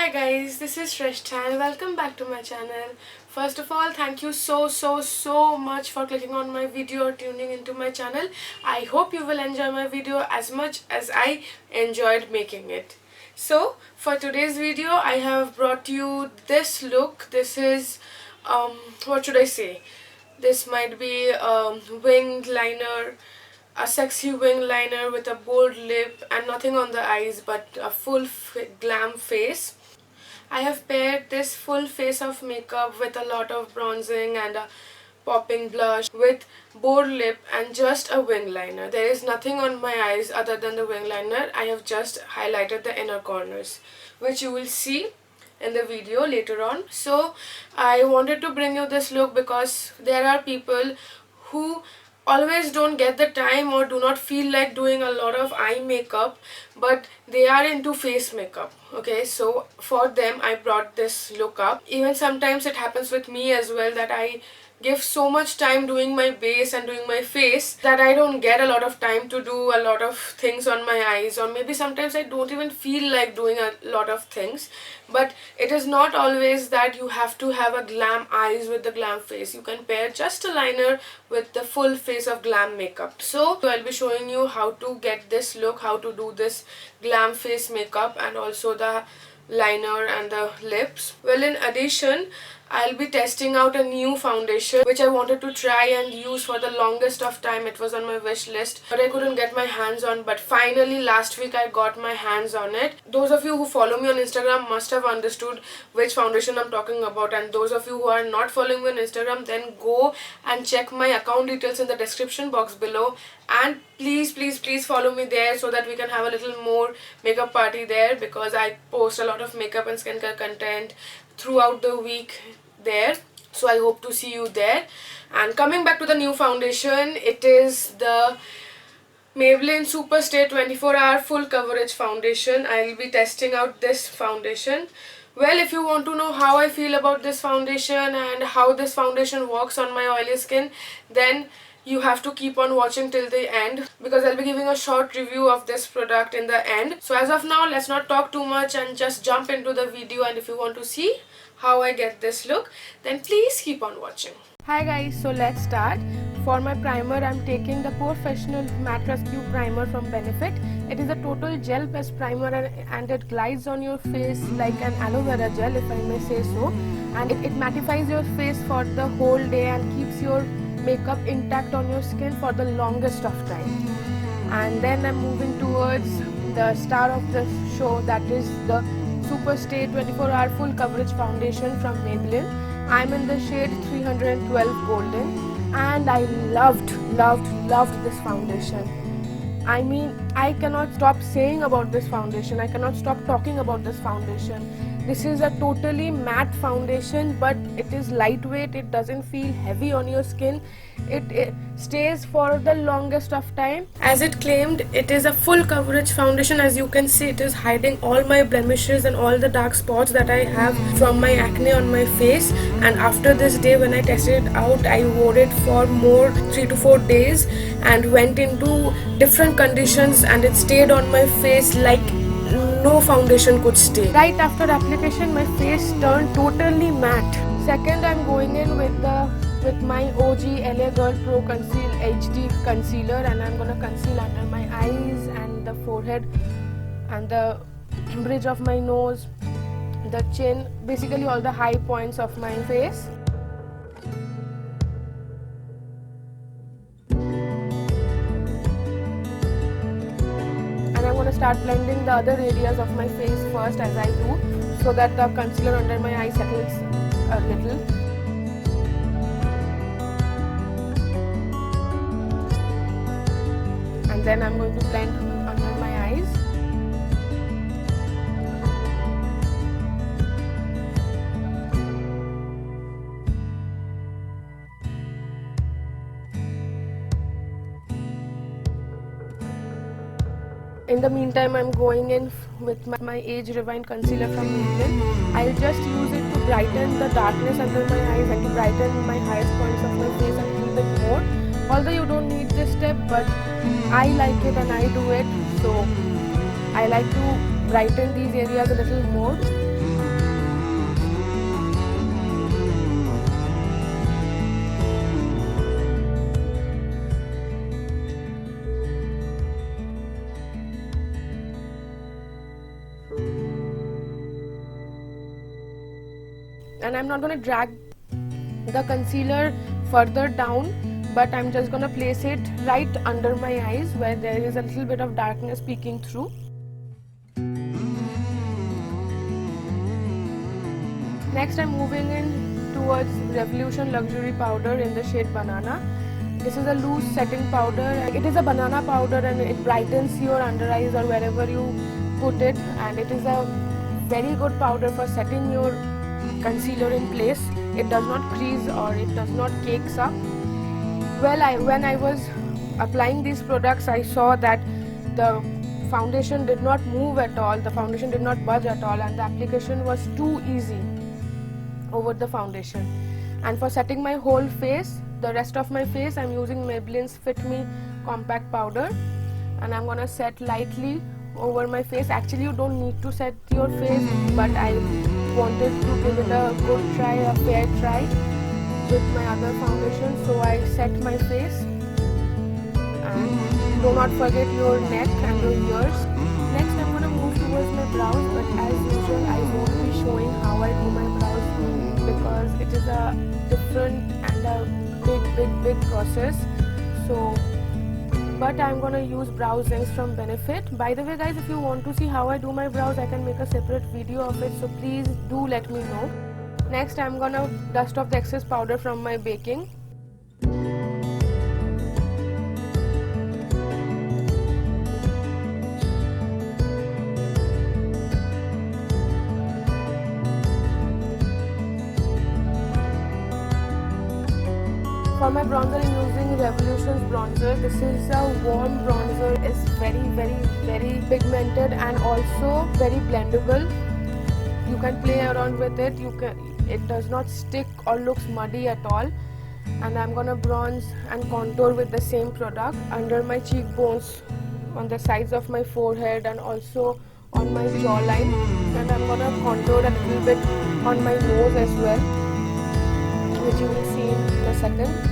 Hi guys, this is Sreshtha and welcome back to my channel. First of all, thank you so much for clicking on my video or tuning into my channel. I hope you will enjoy my video as much as I enjoyed making it. So, for today's video, I have brought you this look. This is, what should I say? This might be a winged liner, a sexy wing liner with a bold lip and nothing on the eyes but a full glam face. I have paired this full face of makeup with a lot of bronzing and a popping blush with bold lip and just a wing liner. There is nothing on my eyes other than the wing liner. I have just highlighted the inner corners, which you will see in the video later on. So I wanted to bring you this look because there are people who always don't get the time or do not feel like doing a lot of eye makeup, but they are into face makeup. Okay, so for them I brought this look up. Even sometimes it happens with me as well that I give so much time doing my base and doing my face that I don't get a lot of time to do a lot of things on my eyes, or maybe sometimes I don't even feel like doing a lot of things. But it is not always that you have to have a glam eyes with the glam face. You can pair just a liner with the full face of glam makeup. So I'll be showing you how to get this look, how to do this glam face makeup and also the liner and the lips. Well, in addition, I'll be testing out a new foundation which I wanted to try and use for the longest of time. It was on my wish list but I couldn't get my hands on, but finally last week I got my hands on it. Those of you who follow me on Instagram must have understood which foundation I'm talking about, and those of you who are not following me on Instagram, then go and check my account details in the description box below, and please follow me there so that we can have a little more makeup party there, because I post a lot of makeup and skincare content throughout the week there. So I hope to see you there. And coming back to the new foundation, it is the Maybelline Superstay 24-hour full coverage foundation. I'll be testing out this foundation. Well, if you want to know how I feel about this foundation and how this foundation works on my oily skin, then you have to keep on watching till the end, because I'll be giving a short review of this product in the end. So as of now, let's not talk too much and just jump into the video. And if you want to see how I get this look, then please keep on watching. Hi guys, so let's start. For my primer, I'm taking the Professional Matte Rescue Primer from Benefit. It is a total gel based primer and it glides on your face like an aloe vera gel, if I may say so. And it mattifies your face for the whole day and keeps your makeup intact on your skin for the longest of time. And then I'm moving towards the star of the show, that is the Superstay 24-hour full coverage foundation from Maybelline. I'm in the shade 312 Golden and I loved this foundation. I mean, I cannot stop saying about this foundation. I cannot stop talking about this foundation. This is a totally matte foundation, but it is lightweight. It doesn't feel heavy on your skin. It stays for the longest of time. As it claimed, it is a full coverage foundation. As you can see, it is hiding all my blemishes and all the dark spots that I have from my acne on my face. And after this day, when I tested it out, I wore it for more 3 to 4 days and went into different conditions, and it stayed on my face like no foundation could stay. Right after application, my face turned totally matte. Second, I'm going in with my OG LA Girl Pro Conceal HD concealer, and I'm gonna conceal under my eyes and the forehead and the bridge of my nose, the chin, basically all the high points of my face. I'm going to start blending the other areas of my face first as I do, so that the concealer under my eye settles a little. And then I'm going to blend under my eyes. In the meantime, I'm going in with my Age Rewind concealer from Maybelline. I'll just use it to brighten the darkness under my eyes and to brighten my highest points of my face a little bit more. Although you don't need this step, but I like it and I do it, so I like to brighten these areas a little more. and I'm not going to drag the concealer further down, but I'm just going to place it right under my eyes where there is a little bit of darkness peeking through. Next, I'm moving in towards Revolution Luxury Powder in the shade Banana. This is a loose setting powder. It is a banana powder and it brightens your under eyes or wherever you put it, and it is a very good powder for setting your concealer in place. It does not crease or it does not cakes up. Well, when I was applying these products, I saw that the foundation did not move at all, the foundation did not budge at all, and the application was too easy over the foundation. And for setting my whole face, the rest of my face, I'm using Maybelline's Fit Me Compact Powder, and I'm gonna set lightly over my face. Actually, you don't need to set your face, but I wanted to give it a good try, a fair try with my other foundation, so I set my face. And do not forget your neck and your ears. Next, I'm gonna move towards my brows, but as usual, I won't be showing how I do my brows because it is a different and a big process. So, but I'm gonna use brow ends from Benefit. By the way, guys, if you want to see how I do my brows, I can make a separate video of it, so please do let me know. Next, I'm gonna dust off the excess powder from my baking. For my bronzer, I'm using Revolution's bronzer. This is a warm bronzer. It's very pigmented and also very blendable. You can play around with it. It does not stick or looks muddy at all. And I'm gonna bronze and contour with the same product under my cheekbones, on the sides of my forehead, and also on my jawline. And I'm gonna contour a little bit on my nose as well, which you will see in a second.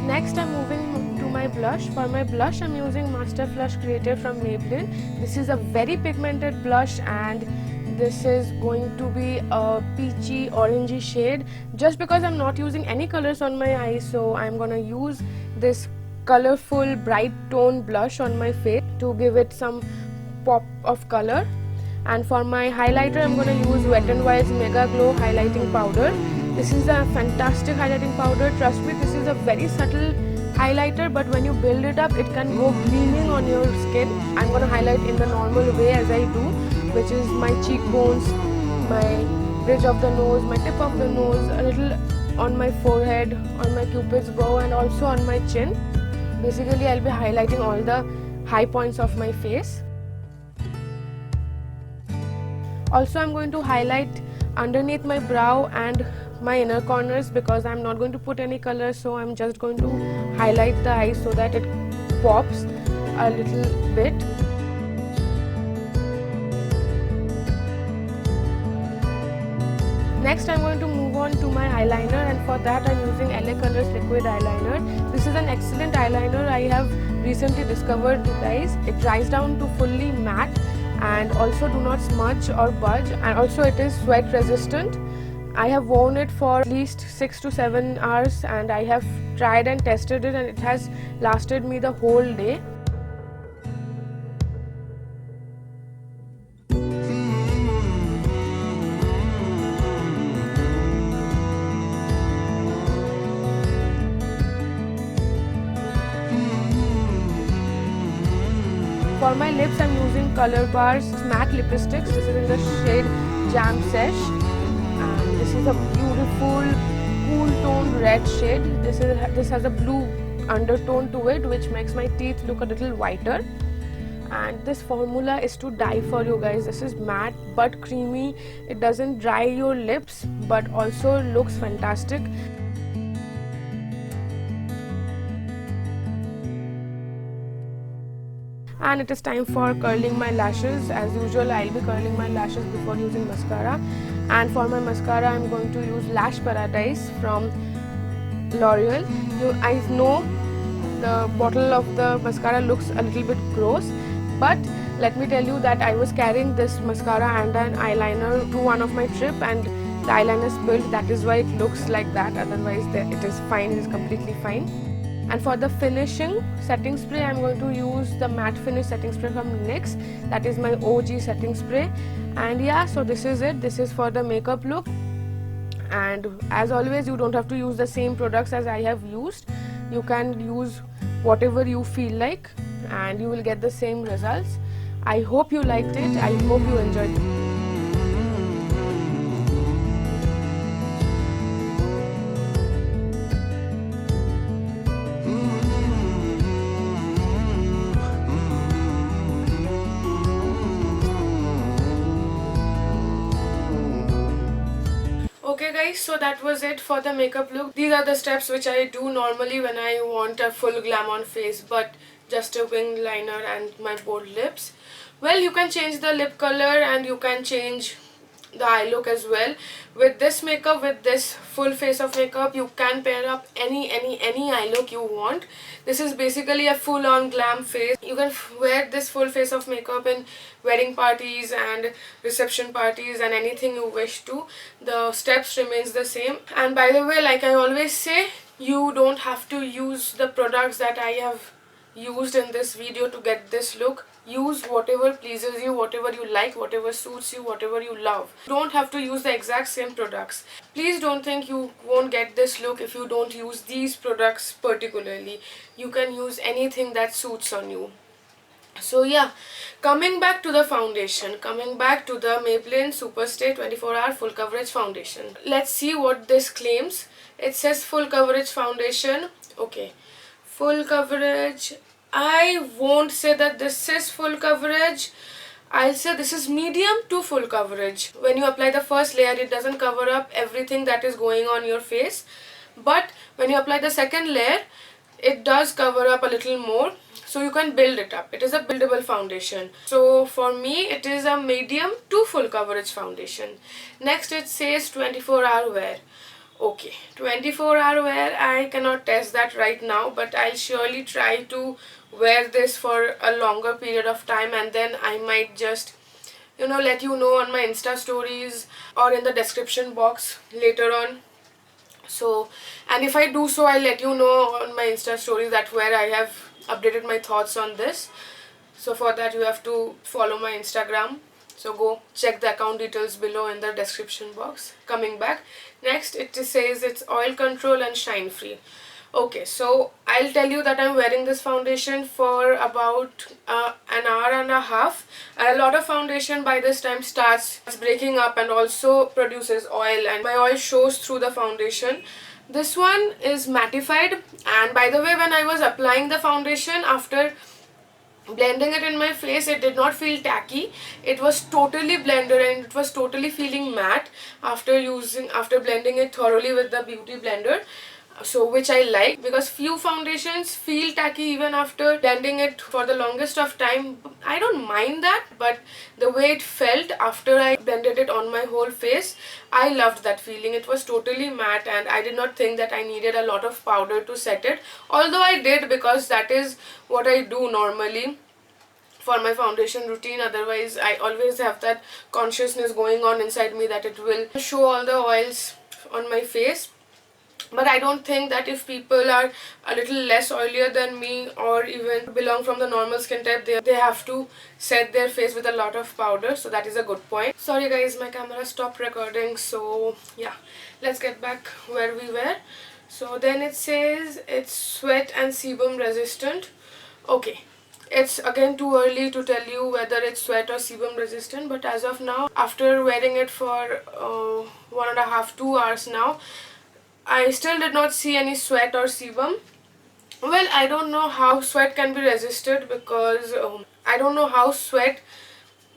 Next, I'm moving to my blush. For my blush, I'm using Master Flush Creative from Maybelline. This is a very pigmented blush, and this is going to be a peachy orangey shade. Just because I'm not using any colors on my eyes, so I'm gonna use this colorful bright tone blush on my face to give it some pop of color. And for my highlighter, I'm gonna use Wet n Wild's Mega Glow highlighting powder. This is a fantastic highlighting powder. Trust me, this is a very subtle highlighter, but when you build it up, it can go gleaming on your skin. I'm going to highlight in the normal way as I do, which is my cheekbones, my bridge of the nose, my tip of the nose, a little on my forehead, on my cupid's bow, and also on my chin. Basically, I'll be highlighting all the high points of my face. Also, I'm going to highlight underneath my brow and my inner corners because I'm not going to put any color, so I'm just going to highlight the eyes so that it pops a little bit. Next, I'm going to move on to my eyeliner, and for that I'm using LA Colors liquid eyeliner. This is an excellent eyeliner I have recently discovered, guys. It dries down to fully matte and also do not smudge or budge, and also it is sweat resistant. I have worn it for at least 6 to 7 hours, and I have tried and tested it, and it has lasted me the whole day. For my lips, I'm using Color Bar's matte lipsticks. This is in the shade Jam Sesh. And this is a beautiful, cool toned red shade. This has a blue undertone to it, which makes my teeth look a little whiter. and this formula is to die for, you guys. This is matte but creamy. It doesn't dry your lips but also looks fantastic. And it is time for curling my lashes. As usual, I'll be curling my lashes before using mascara, and for my mascara I'm going to use Lash Paradise from L'Oreal. I know the bottle of the mascara looks a little bit gross, but let me tell you that I was carrying this mascara and an eyeliner to one of my trip, and the eyeliner spilled. That is why it looks like that. Otherwise it is fine, it is completely fine. And for the finishing setting spray, I'm going to use the matte finish setting spray from NYX. That is my OG setting spray. And yeah, so this is it. This is for the makeup look. And as always, you don't have to use the same products as I have used. You can use whatever you feel like and you will get the same results. I hope you liked it. I hope you enjoyed it. Okay guys, so that was it for the makeup look. These are the steps which I do normally when I want a full glam on face but just a wing liner and my bold lips. Well, you can change the lip color and you can change the eye look as well. With this makeup, with this full face of makeup, you can pair up any eye look you want. This is basically a full-on glam face. You can wear this full face of makeup in wedding parties and reception parties and anything you wish to. The steps remains the same. And by the way, like I always say, you don't have to use the products that I have used in this video to get this look. Use whatever pleases you, whatever you like, whatever suits you, whatever you love. You don't have to use the exact same products. Please don't think you won't get this look if you don't use these products particularly. You can use anything that suits on you. So yeah, coming back to the foundation, coming back to the Maybelline Superstay 24-hour full coverage foundation. Let's see what this claims. It says full coverage foundation. Okay, full coverage. I won't say that this is full coverage. I'll say this is medium to full coverage. When you apply the first layer, it doesn't cover up everything that is going on your face. But when you apply the second layer, it does cover up a little more. So you can build it up. It is a buildable foundation. So for me, it is a medium to full coverage foundation. Next, it says 24-hour wear. Okay, 24-hour wear, I cannot test that right now, but I'll surely try to wear this for a longer period of time, and then I might just, let you know on my Insta stories or in the description box later on. So, and if I do so, I'll let you know on my Insta stories that where I have updated my thoughts on this. So for that, you have to follow my Instagram. So go check the account details below in the description box. Coming back, next it says it's oil control and shine free. Okay, so I'll tell you that I'm wearing this foundation for about an hour and a half, and a lot of foundation by this time starts breaking up and also produces oil, and my oil shows through the foundation. This one is mattified, and by the way, when I was applying the foundation, after blending it in my face, it did not feel tacky. It was totally blended and it was totally feeling matte after blending it thoroughly with the beauty blender. So which I like, because few foundations feel tacky even after blending it for the longest of time. I don't mind that, but the way it felt after I blended it on my whole face, I loved that feeling. It was totally matte and I did not think that I needed a lot of powder to set it, although I did, because that is what I do normally for my foundation routine. Otherwise, I always have that consciousness going on inside me that it will show all the oils on my face. But I don't think that if people are a little less oilier than me or even belong from the normal skin type, they have to set their face with a lot of powder. So that is a good point. Sorry guys, my camera stopped recording. So yeah, let's get back where we were. So then it says it's sweat and sebum resistant. Okay, it's again too early to tell you whether it's sweat or sebum resistant, but as of now, after wearing it for 1.5 to 2 hours now, I still did not see any sweat or sebum. Well, I don't know how sweat can be resisted, because I don't know how sweat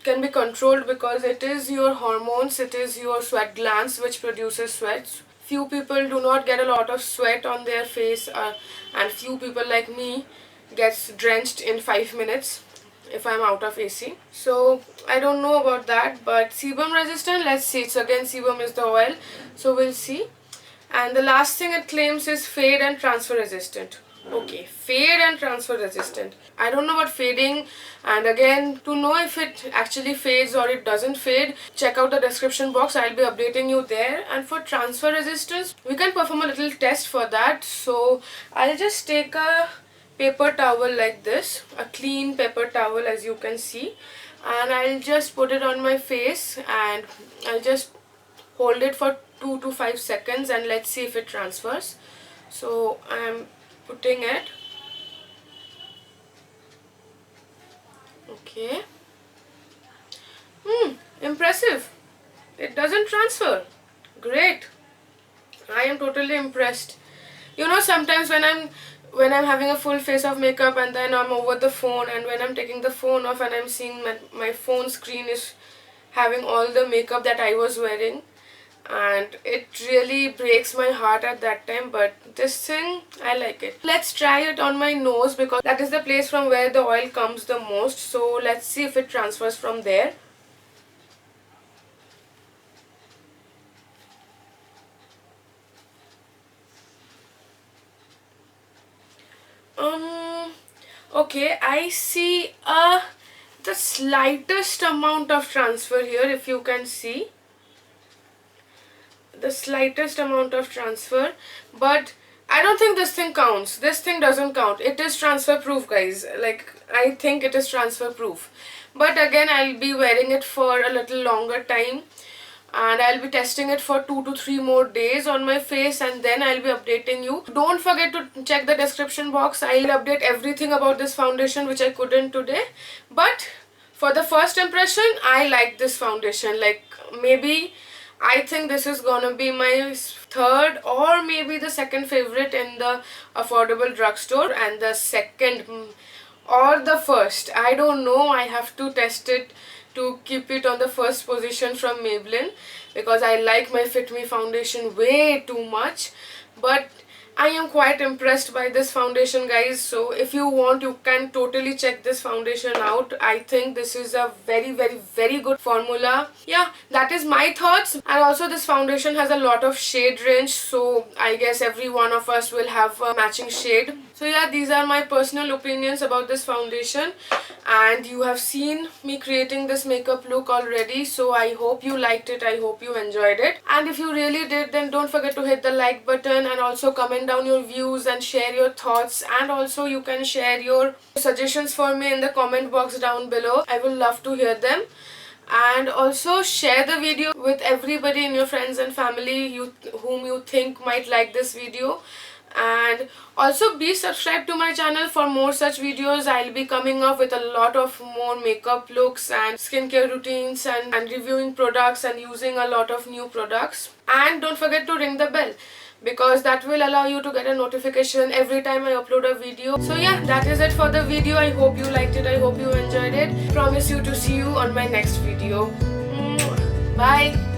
can be controlled, because it is your hormones, it is your sweat glands which produces sweat. Few people do not get a lot of sweat on their face, and few people like me gets drenched in 5 minutes if I'm out of AC. So I don't know about that, but sebum resistant, let's see. It's again, sebum is the oil, so we'll see. And the last thing it claims is fade and transfer resistant. Okay, fade and transfer resistant. I don't know about fading, and again, to know if it actually fades or it doesn't fade, check out the description box. I'll be updating you there. And for transfer resistance, we can perform a little test for that. So I'll just take a paper towel like this, a clean paper towel, as you can see, and I'll just put it on my face and I'll just hold it for 2 to 5 seconds and let's see if it transfers. So I'm putting it. Okay. Impressive. It doesn't transfer. Great. I am totally impressed. You know, sometimes when I'm having a full face of makeup and then I'm over the phone, and when I'm taking the phone off and I'm seeing my phone screen is having all the makeup that I was wearing, and it really breaks my heart at that time. But this thing, I like it. Let's try it on my nose, because that is the place from where the oil comes the most. So let's see if it transfers from there. Okay, I see the slightest amount of transfer here, if you can see. The slightest amount of transfer, but I don't think this thing counts. This thing doesn't count. It is transfer proof, guys. Like, I think it is transfer proof. But again, I'll be wearing it for a little longer time, and I'll be testing it for 2 to 3 more days on my face, and then I'll be updating you. Don't forget to check the description box. I'll update everything about this foundation which I couldn't today. But for the first impression, I like this foundation. Like, maybe I think this is gonna be my third or maybe the second favorite in the affordable drugstore, and the second or the first, I don't know. I have to test it to keep it on the first position from Maybelline, because I like my Fit Me foundation way too much. But I am quite impressed by this foundation, guys. So if you want, you can totally check this foundation out. I think this is a very, very, very good formula. Yeah, that is my thoughts. And also, this foundation has a lot of shade range, so I guess every one of us will have a matching shade. So yeah, these are my personal opinions about this foundation, and you have seen me creating this makeup look already. So I hope you liked it, I hope you enjoyed it, and if you really did, then don't forget to hit the like button, and also comment down your views and share your thoughts. And also, you can share your suggestions for me in the comment box down below. I will love to hear them. And also, share the video with everybody in your friends and family whom you think might like this video. And also, be subscribed to my channel for more such videos. I'll be coming up with a lot of more makeup looks and skincare routines, and reviewing products and using a lot of new products. And don't forget to ring the bell, because that will allow you to get a notification every time I upload a video. So yeah, that is it for the video. I hope you liked it, I hope you enjoyed it. Promise you to see you on my next video. Bye.